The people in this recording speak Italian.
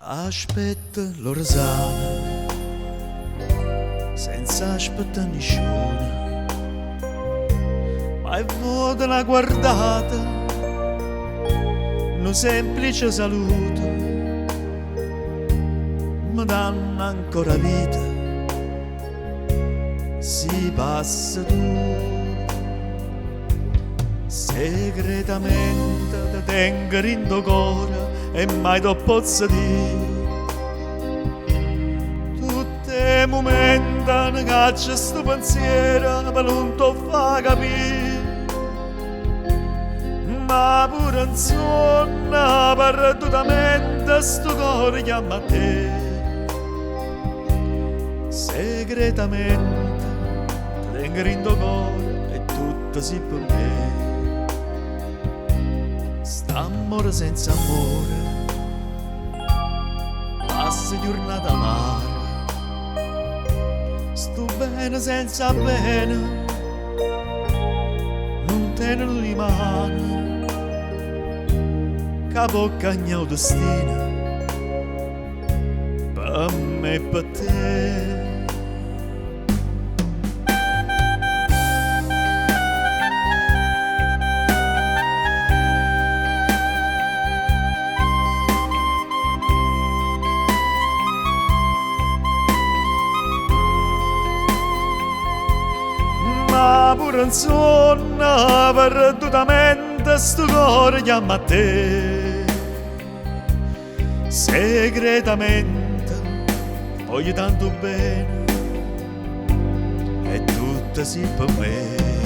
Aspetta l'orsana, senza aspettare nessuno, ma è vuota una guardata, un semplice saluto, mi danno ancora vita, si passa tu. Segretamente ti tengo in tuo cuore e mai ti posso dire tutti i momenti che c'è sto pensiero per non ti fa capire, ma pure in sonno perdutamente sto cuore chiama a te. Segretamente ti tengo in tuo cuore e tutto si per me. St'amore senza amore, passa giornata amara, sto bene senza bene, non tenere le mani, capo cagna destino, per me e per te. Ma pure in sonno perdutamente sto cuore chiama a te. Segretamente voglio tanto bene e tutto si per me.